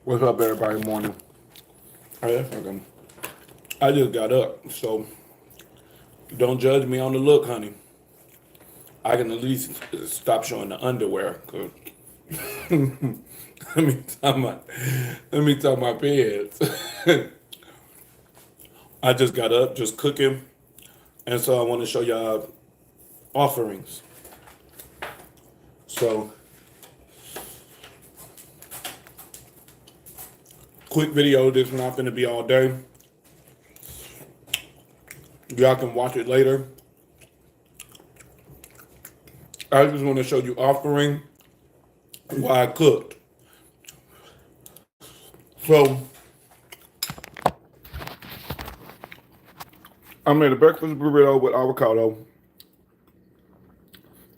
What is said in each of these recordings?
What's up, everybody? Morning. I just got up, so don't judge me on the look, honey. I can at least stop showing the underwear. Cause let me talk my pants. I just got up, just cooking, and so I want to show y'all offerings. So, quick video. This is not going to be all day. Y'all can watch it later. I just want to show you offering while I cooked. So, I made a breakfast burrito with avocado,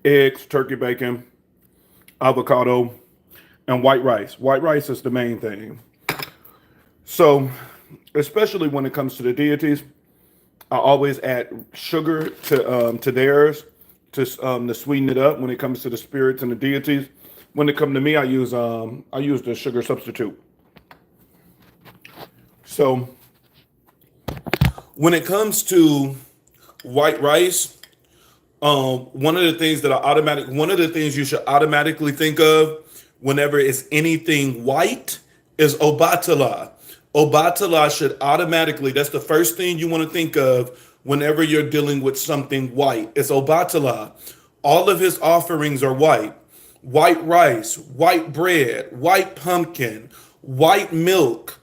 eggs, turkey bacon, avocado, and white rice. White rice is the main thing. So, especially when it comes to the deities, I always add sugar to theirs to sweeten it up when it comes to the spirits and the deities. When it comes to me, I use the sugar substitute. So when it comes to white rice, one of the things you should automatically think of whenever it's anything white is Obatala. Obatala should automatically, that's the first thing you want to think of whenever you're dealing with something white. It's Obatala. All of his offerings are white. White rice, white bread, white pumpkin, white milk,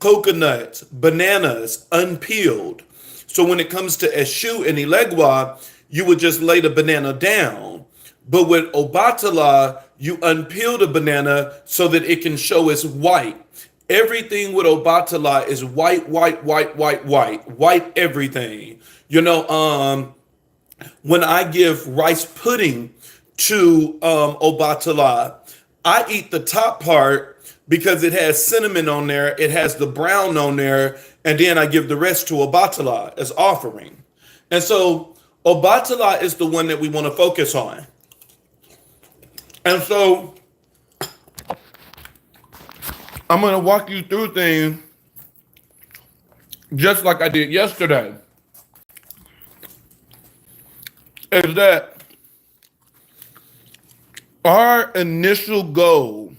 coconuts, bananas, unpeeled. So when it comes to Eshu and Elegua, you would just lay the banana down. But with Obatala, you unpeel the banana so that it can show it's white. Everything with Obatala is white, white, white, white, white, white everything. When I give rice pudding to Obatala, I eat the top part because it has cinnamon on there, it has the brown on there, and then I give the rest to Obatala as offering. And so Obatala is the one that we want to focus on. And so I'm going to walk you through things just like I did yesterday. Is that our initial goal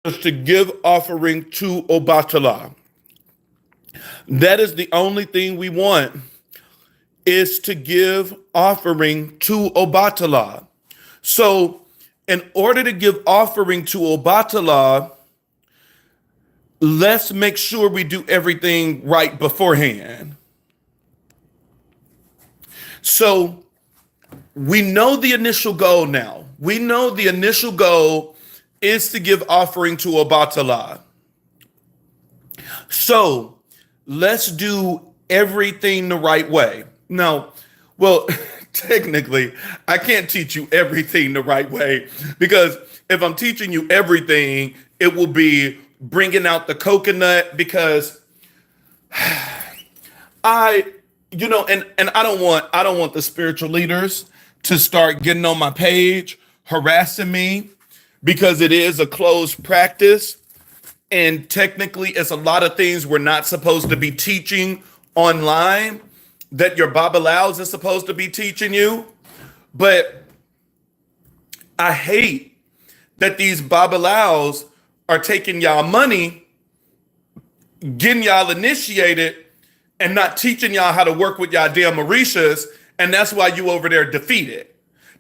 is to give offering to Obatala. That is the only thing we want, is to give offering to Obatala. So, in order to give offering to Obatala, let's make sure we do everything right beforehand. So, we know the initial goal now. We know the initial goal is to give offering to Obatala. So, let's do everything the right way. Now, well, technically, I can't teach you everything the right way, because if I'm teaching you everything, it will be bringing out the coconut, because and I don't want the spiritual leaders to start getting on my page harassing me, because it is a closed practice, and technically it's a lot of things we're not supposed to be teaching online that your Babalaos is supposed to be teaching you. But I hate that these Babalaos are taking y'all money, getting y'all initiated, and not teaching y'all how to work with y'all damn Orishas, and that's why you over there defeated.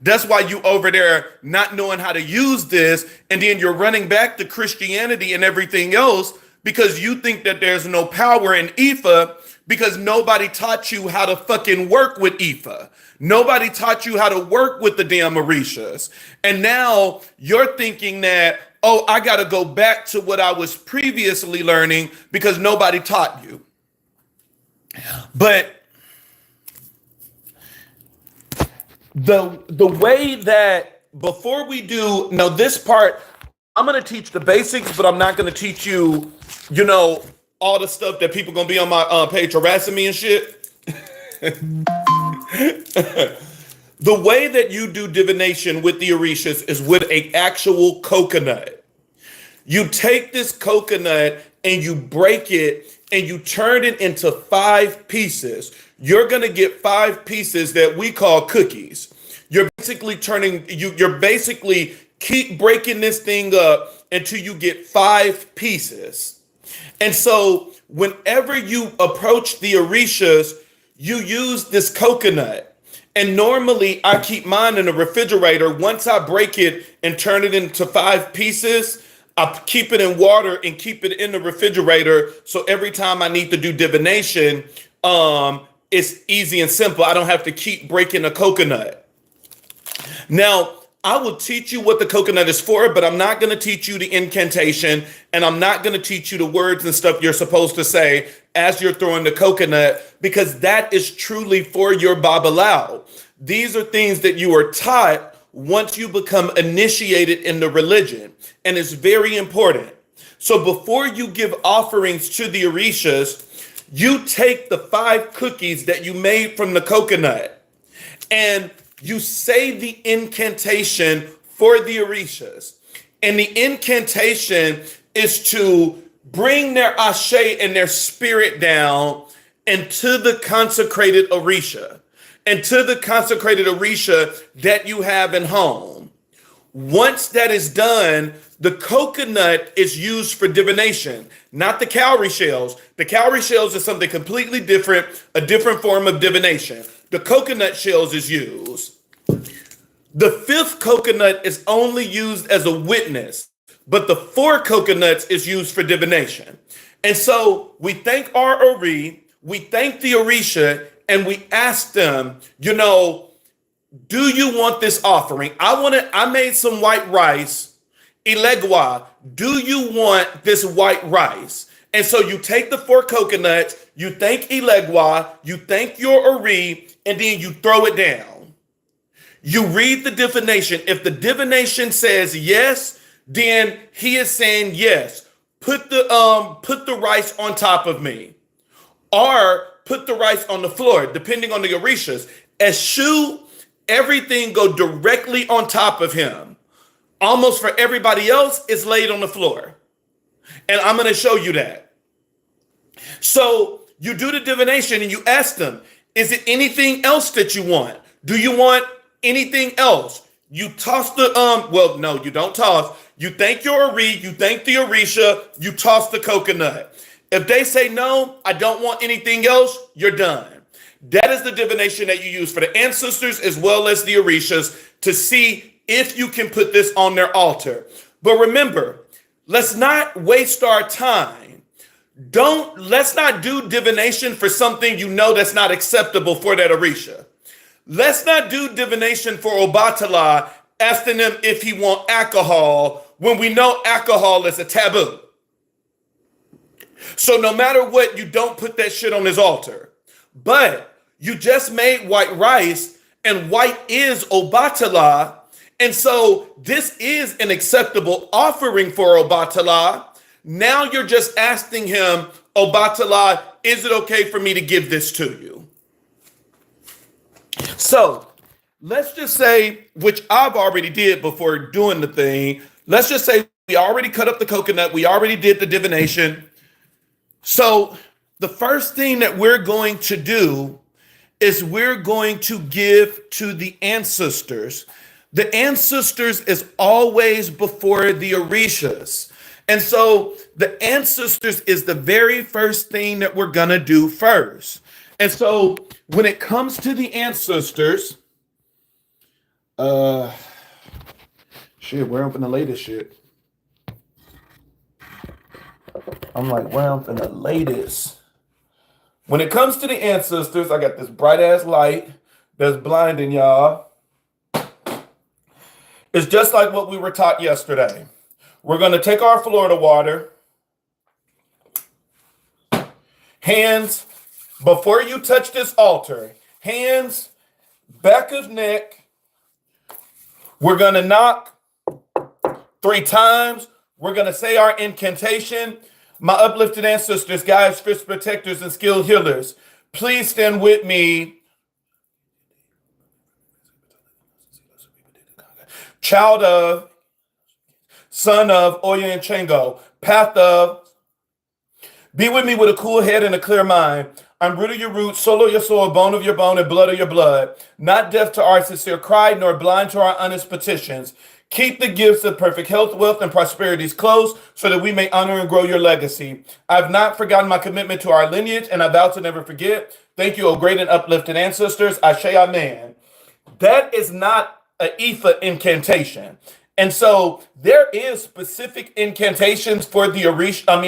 That's why you over there not knowing how to use this, and then you're running back to Christianity and everything else because you think that there's no power in Ifa, because nobody taught you how to fucking work with Ifa. Nobody taught you how to work with the damn Orishas. And now you're thinking that, oh, I got to go back to what I was previously learning because nobody taught you. But the way that, before we do, now this part, I'm going to teach the basics, but I'm not going to teach you, all the stuff that people going to be on my page harassing me and shit. The way that you do divination with the Orishas is with an actual coconut. You take this coconut and you break it and you turn it into 5 pieces. You're going to get 5 pieces that we call cookies. You're basically keep breaking this thing up until you get 5 pieces. And so whenever you approach the Orishas, you use this coconut. And normally I keep mine in the refrigerator. Once I break it and turn it into 5 pieces, I keep it in water and keep it in the refrigerator. So every time I need to do divination, it's easy and simple. I don't have to keep breaking a coconut. Now, I will teach you what the coconut is for, but I'm not going to teach you the incantation, and I'm not going to teach you the words and stuff you're supposed to say as you're throwing the coconut, because that is truly for your Babalao. These are things that you are taught once you become initiated in the religion, and it's very important. So before you give offerings to the Orishas, you take the 5 cookies that you made from the coconut, and you say the incantation for the Orishas. And the incantation is to bring their ashe and their spirit down into the consecrated Orisha, and to the consecrated Orisha that you have in home. Once that is done, the coconut is used for divination, not the cowrie shells. The cowrie shells is something completely different, a different form of divination. The coconut shells is used. The 5th coconut is only used as a witness, but the 4 coconuts is used for divination. And so we thank our Ori, we thank the Orisha, and we ask them, do you want this offering? I made some white rice. Elegua, do you want this white rice? And so you take the 4 coconuts, you thank Elegua, you thank your Ori, and then you throw it down. You read the divination. If the divination says yes, then he is saying yes. Put the rice on top of me, or put the rice on the floor, depending on the Orishas. Eschew, everything go directly on top of him. Almost for everybody else, it's laid on the floor. And I'm going to show you that. So you do the divination and you ask them, is it anything else that you want? Do you want anything else? You toss no, you don't toss. You thank your Ori, you thank the Orisha, you toss the coconut. If they say no, I don't want anything else, you're done. That is the divination that you use for the ancestors as well as the Orishas to see if you can put this on their altar. But remember, let's not waste our time. Let's not do divination for something that's not acceptable for that Orisha. Let's not do divination for Obatala, asking him if he want alcohol when we know alcohol is a taboo. So no matter what, you don't put that shit on his altar. But you just made white rice, and white is Obatala. And so this is an acceptable offering for Obatala. Now you're just asking him, Obatala, is it okay for me to give this to you? So let's just say, which I've already did before doing the thing. Let's just say we already cut up the coconut. We already did the divination. So the first thing that we're going to do is we're going to give to the ancestors. The ancestors is always before the Orishas. And so the ancestors is the very first thing that we're going to do first. And so when it comes to the ancestors, where I'm finna lay this shit. I'm like, where I'm finna lay this. When it comes to the ancestors, I got this bright ass light that's blinding y'all. It's just like what we were taught yesterday. We're going to take our Florida water. Hands, before you touch this altar, hands, back of neck. We're going to knock 3 times. We're going to say our incantation. My uplifted ancestors, guides, fist protectors, and skilled healers, please stand with me. child of, son of Oya and Chango, path of. Be with me with a cool head and a clear mind. I'm root of your root, soul of your soul, bone of your bone, and blood of your blood. Not deaf to our sincere cry, nor blind to our honest petitions. Keep the gifts of perfect health, wealth, and prosperities close, so that we may honor and grow your legacy. I've not forgotten my commitment to our lineage, and I vow to never forget. Thank you, O great and uplifted ancestors. Ashe Amen. That is not an Ifa incantation. And so there is specific incantations for the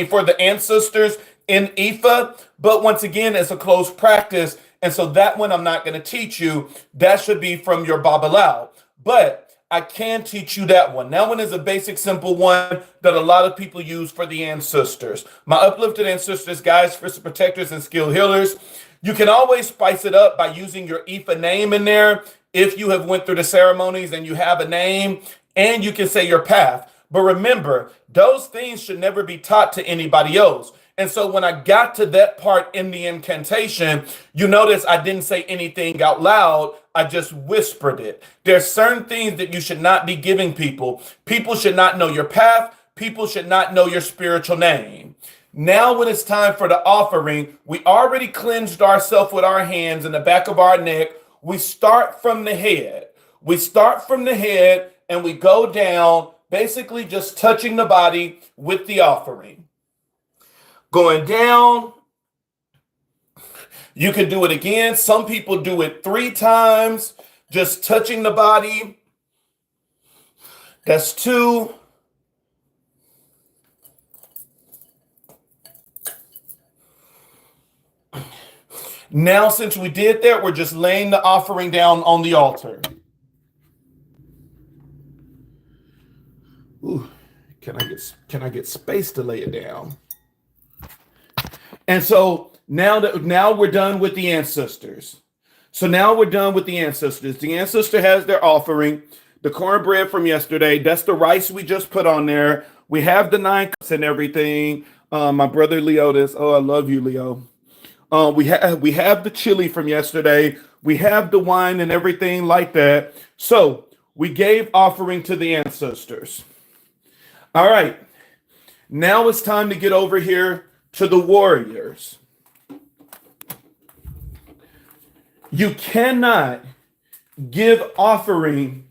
for the ancestors in Ifa, but once again, it's a closed practice. And so that one I'm not going to teach you. That should be from your Babalao. But I can teach you that one. That one is a basic, simple one that a lot of people use for the ancestors. My uplifted ancestors, guys, for protectors and skill healers. You can always spice it up by using your Ifa name in there if you have went through the ceremonies and you have a name, and you can say your path. But remember, those things should never be taught to anybody else. And so when I got to that part in the incantation, you notice I didn't say anything out loud. I just whispered it. There's certain things that you should not be giving people. People should not know your path. People should not know your spiritual name. Now, when it's time for the offering, we already cleansed ourselves with our hands in the back of our neck. We start from the head. We start from the head and we go down, basically just touching the body with the offering. Going down. You can do it again. Some people do it 3 times, just touching the body. That's 2. Now, since we did that, we're just laying the offering down on the altar. Ooh, can I get space to lay it down? And so now we're done with the ancestors. So now we're done with the ancestors. The ancestor has their offering, the cornbread from yesterday. That's the rice we just put on there. We have the 9 cups and everything. My brother Leotis. Oh, I love you, Leo. We have the chili from yesterday. We have the wine and everything like that. So we gave offering to the ancestors. All right. Now it's time to get over here to the warriors. You cannot give offering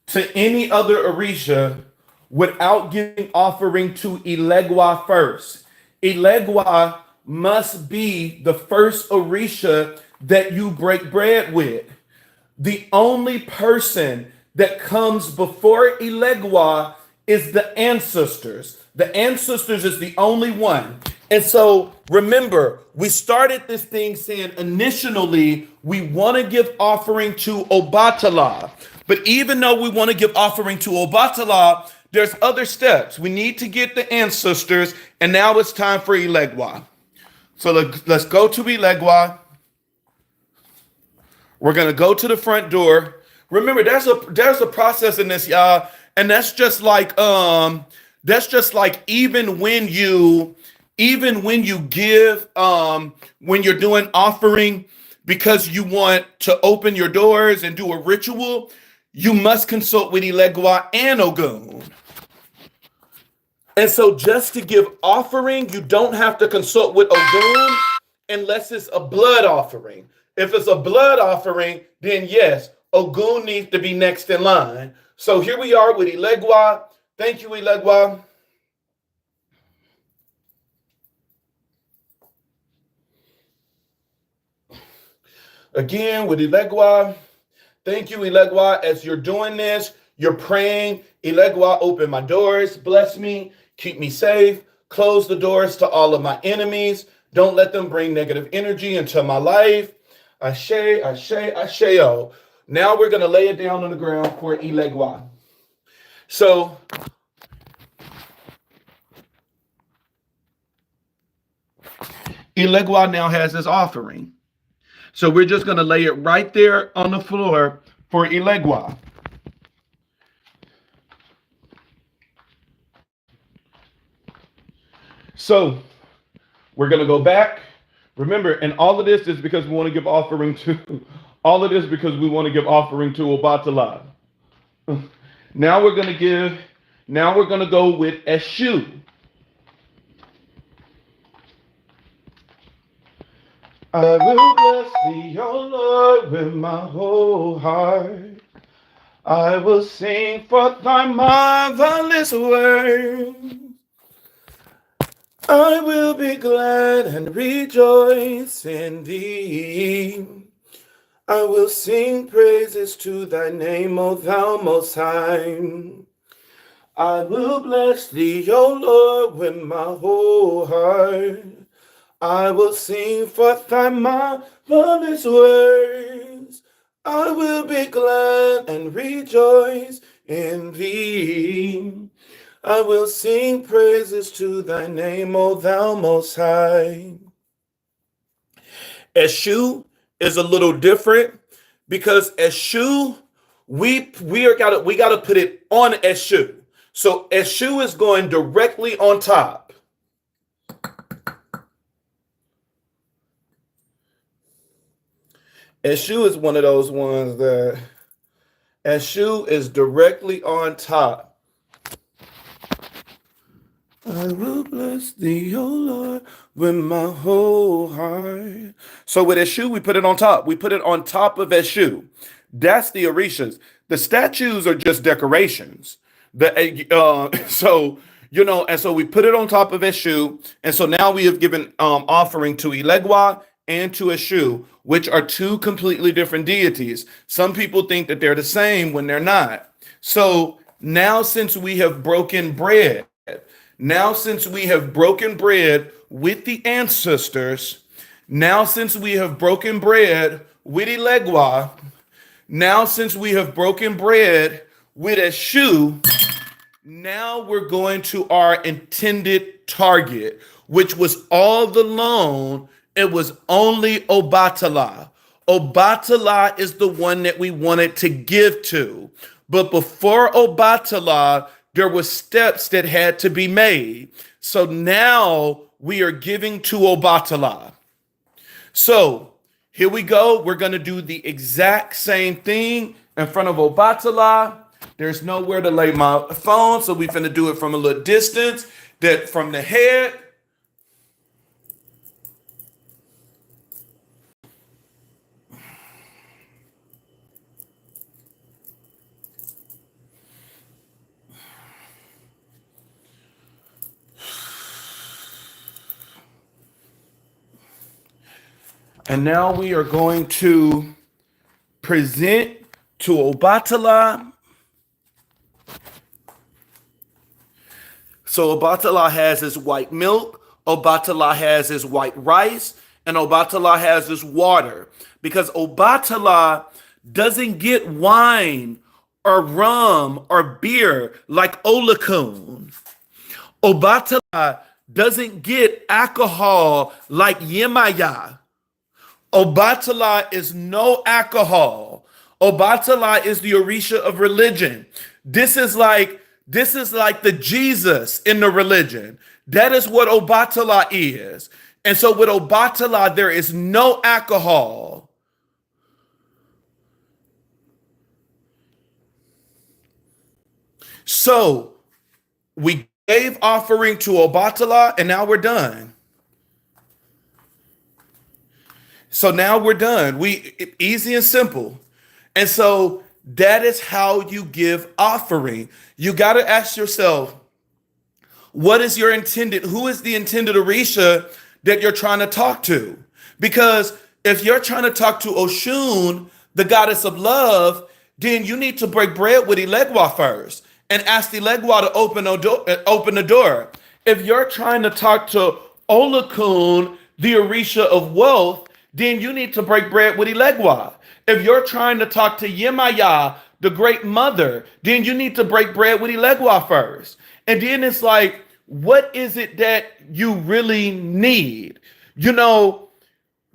to any other Orisha without giving offering to Elegua first. Elegua must be the first Orisha that you break bread with. The only person that comes before Elegua is the ancestors. The ancestors is the only one. And so remember, we started this thing saying initially we want to give offering to Obatala. But even though we want to give offering to Obatala, there's other steps. We need to get the ancestors, and now it's time for Elegua. So let's go to Elegua. We're going to go to the front door. Remember, there's a process in this, y'all. And that's just like even when you give when you're doing offering because you want to open your doors and do a ritual, you must consult with Elegua and Ogun. And so just to give offering, you don't have to consult with Ogun unless it's a blood offering. If it's a blood offering, then yes, Ogun needs to be next in line. So here we are with Elegua. Thank you, Elegua. Again, with Elegua. Thank you, Elegua. As you're doing this, you're praying. Elegua, open my doors. Bless me. Keep me safe. Close the doors to all of my enemies. Don't let them bring negative energy into my life. Ashe, ashe, asheo. Now we're going to lay it down on the ground for Elegua. So, Elegua now has his offering. So we're just going to lay it right there on the floor for Elegua. So we're going to go back. Remember, and all of this is because we want to give offering to Obatala. Now we're gonna give. Now we're gonna go with Eshu. I will bless thee, O Lord, with my whole heart. I will sing forth thy marvelous word. I will be glad and rejoice in thee. I will sing praises to thy name, O thou most high. I will bless thee, O Lord, with my whole heart. I will sing forth thy marvelous words. I will be glad and rejoice in thee. I will sing praises to thy name, O thou most high. Eshu is a little different because Eshu, we gotta put it on Eshu. So Eshu is going directly on top. Eshu is one of those ones that Eshu is directly on top. I will bless thee, O Lord, with my whole heart. So with Eshu, we put it on top. We put it on top of Eshu. That's the Orishas. The statues are just decorations. And so we put it on top of Eshu, and so now we have given offering to Elegua and to Eshu, which are two completely different deities. Some people think that they're the same when they're not. So now, since we have broken bread, with the ancestors, now since we have broken bread with Elegua, now since we have broken bread with Eshu, now we're going to our intended target, which was all along, it was only Obatala. Obatala is the one that we wanted to give to. But before Obatala, there were steps that had to be made. So now we are giving to Obatala. So here we go. We're going to do the exact same thing in front of Obatala. There's nowhere to lay my phone, so we're going to do it from a little distance, that from the head. And now we are going to present to Obatala. So Obatala has his white milk, Obatala has his white rice, and Obatala has his water. Because Obatala doesn't get wine or rum or beer like Olakun. Obatala doesn't get alcohol like Yemaya. Obatala is no alcohol. Obatala is the Orisha of religion. This is like the Jesus in the religion. That is what Obatala is. And so with Obatala, there is no alcohol. So we gave offering to Obatala, and now we're done. So now we're done. Easy and simple. And so that is how you give offering. You got to ask yourself, what is your intended? Who is the intended Orisha that you're trying to talk to? Because if you're trying to talk to Oshun, the goddess of love, then you need to break bread with Elegua first and ask Elegua to open the door. If you're trying to talk to Olakun, the Orisha of wealth, then you need to break bread with Elegua. If you're trying to talk to Yemaya, the great mother, then you need to break bread with Elegua first. And then it's like, what is it that you really need? Do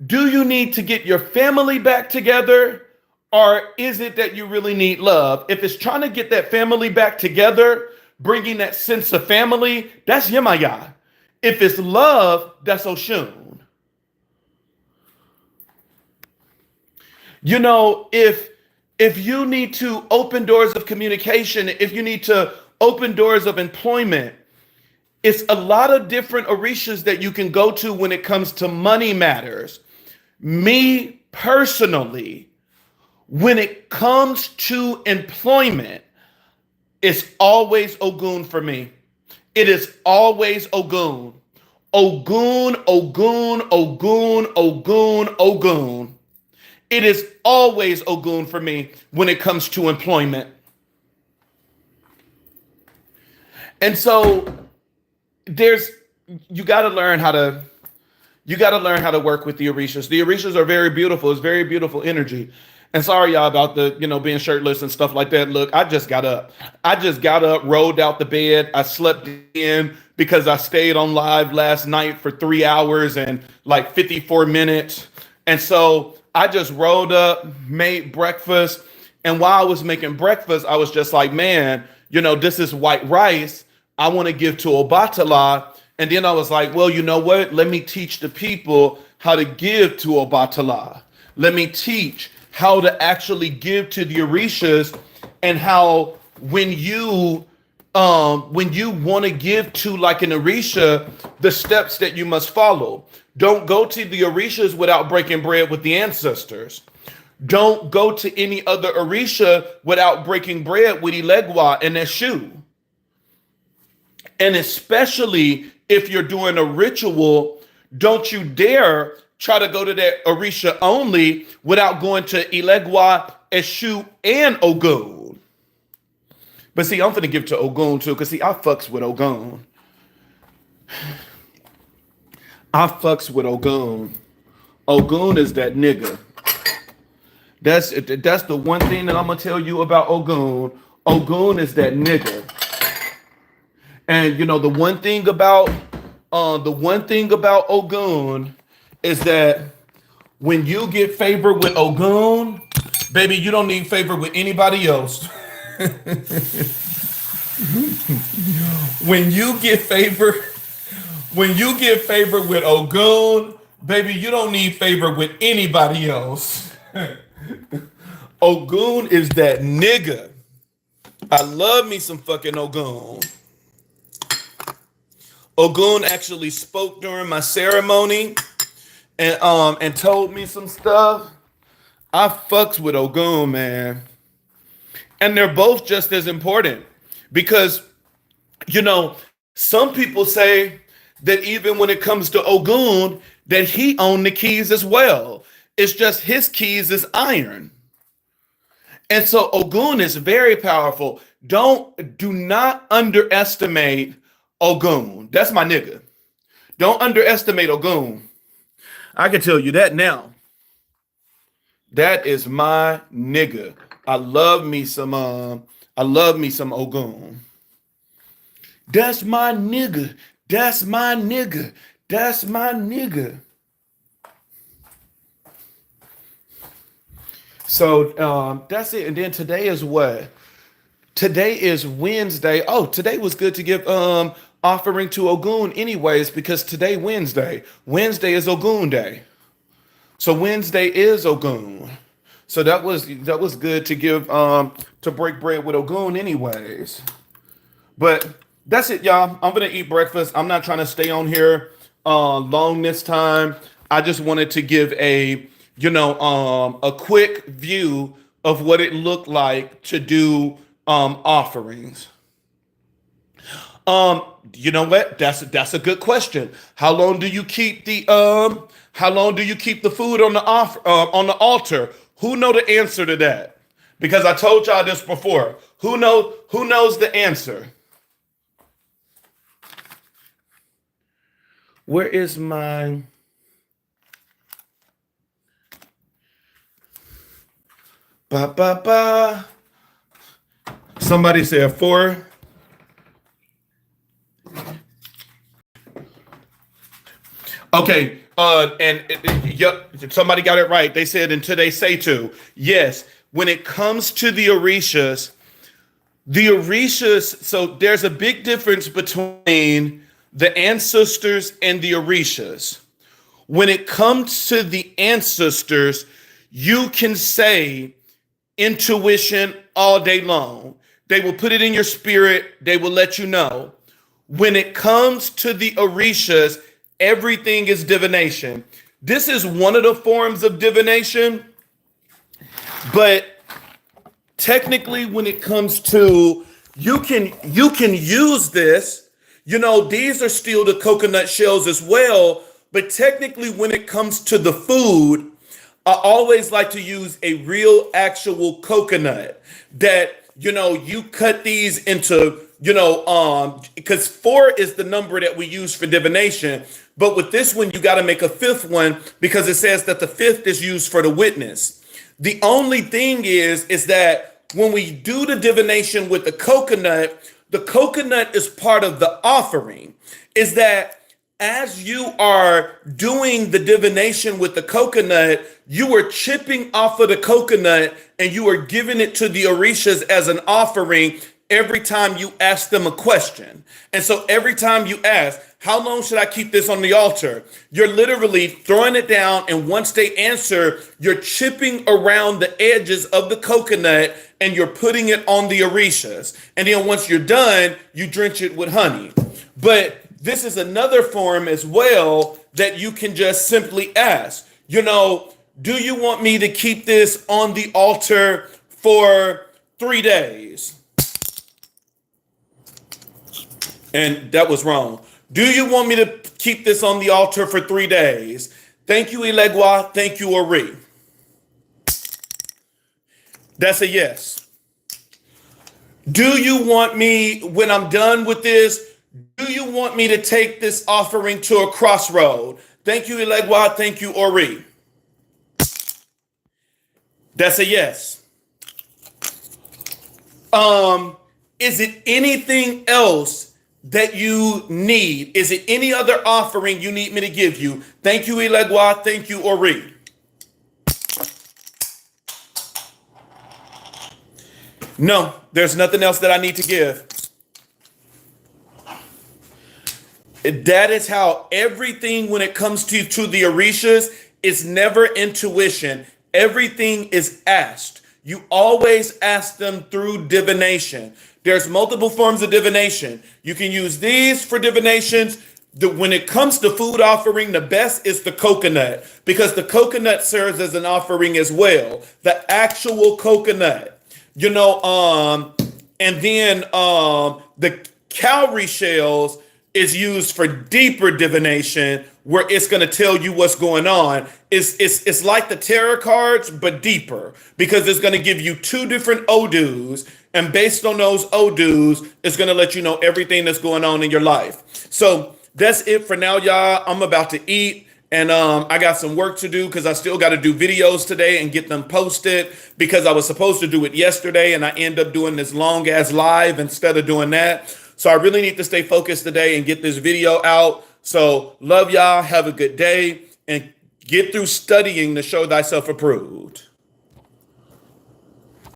you need to get your family back together? Or is it that you really need love? If it's trying to get that family back together, bringing that sense of family, that's Yemaya. If it's love, that's Oshun. If If you need to open doors of communication, if you need to open doors of employment, it's a lot of different orishas that you can go to when it comes to money matters. Me personally, when it comes to employment, it's always Ogun for me. It is always Ogun. Ogun, Ogun, Ogun, Ogun, Ogun. It is always Ogun for me when it comes to employment. And so there's you got to learn how to work with the Orishas. The Orishas are very beautiful. It's very beautiful energy. And sorry, y'all, about the, being shirtless and stuff like that. Look, I just got up. Rolled out the bed. I slept in because I stayed on live last night for 3 hours and like 54 minutes. And so I just rolled up, made breakfast. And while I was making breakfast, I was just like, man, this is white rice I want to give to Obatala. And then I was like, well, you know what? Let me teach the people how to give to Obatala. Let me teach how to actually give to the Orishas, and how when you want to give to like an Orisha, the steps that you must follow. Don't go to the Orishas without breaking bread with the ancestors. Don't go to any other Orisha without breaking bread with Elegua and Eshu. And especially if you're doing a ritual, don't you dare try to go to that Orisha only without going to Elegua, Eshu, and Ogun. But see, I'm finna give to Ogun too, because see, I fucks with Ogun. I fucks with Ogun. Ogun is that nigga. That's the one thing that I'm gonna tell you about Ogun. Ogun is that nigga. And the one thing about Ogun is that when you get favor with Ogun, baby, you don't need favor with anybody else. When you get favor with Ogun, baby, you don't need favor with anybody else. Ogun is that nigga. I love me some fucking Ogun. Ogun actually spoke during my ceremony and told me some stuff. I fucks with Ogun, man. And they're both just as important because, some people say that even when it comes to Ogun, that he owned the keys as well. It's just his keys is iron. And so Ogun is very powerful. Do not underestimate Ogun. That's my nigga. Don't underestimate Ogun. I can tell you that now. That is my nigga. I love me some Ogun. That's my nigga. That's my nigga. That's my nigga. So that's it. And then today is what? Today is Wednesday. Oh, today was good to give offering to Ogun anyways, because today Wednesday. Wednesday is Ogun Day. So Wednesday is Ogun. So that was good to give to break bread with Ogun anyways. But that's it, y'all. I'm gonna eat breakfast. I'm not trying to stay on here long this time. I just wanted to give a quick view of what it looked like to do offerings. You know what? That's a good question. How long do you keep the food on the altar? Who know the answer to that? Because I told y'all this before. Who knows the answer? Where is my ba? Somebody said 4. Okay, yep, somebody got it right. They said until they say to. Yes, when it comes to the Orishas, so there's a big difference between the ancestors and the Orishas. When it comes to the ancestors, you can say intuition all day long. They will put it in your spirit. They will let you know. When it comes to the Orishas, everything is divination. This is one of the forms of divination, but technically when it comes to you can use this, these are still the coconut shells as well, but technically when it comes to the food, I always like to use a real actual coconut that, you cut these into, because 4 is the number that we use for divination. But with this one, you got to make a 5th one because it says that the 5th is used for the witness. The only thing is that when we do the divination with the coconut is part of the offering. Is that as you are doing the divination with the coconut, you are chipping off of the coconut and you are giving it to the Orishas as an offering every time you ask them a question. And so every time you ask, how long should I keep this on the altar? You're literally throwing it down, and once they answer, you're chipping around the edges of the coconut and you're putting it on the Orishas. And then once you're done, you drench it with honey. But this is another form as well that you can just simply ask, do you want me to keep this on the altar for 3 days? And that was wrong. Do you want me to keep this on the altar for 3 days? Thank you, Elegua. Thank you, Ori. That's a yes. Do you want me, when I'm done with this, do you want me to take this offering to a crossroad? Thank you, Elegua. Thank you, Ori. That's a yes. Is it anything else that you need? Is it any other offering you need me to give you? Thank you, Elegua. Thank you, Ori. No, there's nothing else that I need to give. That is how everything when it comes to the Orishas is never intuition. Everything is asked. You always ask them through divination. There's multiple forms of divination. You can use these for divinations. When it comes to food offering, the best is the coconut because the coconut serves as an offering as well. The actual coconut, and then the cowrie shells is used for deeper divination where it's going to tell you what's going on. It's like the tarot cards, but deeper because it's going to give you 2 different odus. And based on those odus, it's going to let you know everything that's going on in your life. So that's it for now, y'all. I'm about to eat and I got some work to do because I still got to do videos today and get them posted because I was supposed to do it yesterday and I end up doing this long ass live instead of doing that. So I really need to stay focused today and get this video out. So love y'all. Have a good day and get through studying to show thyself approved.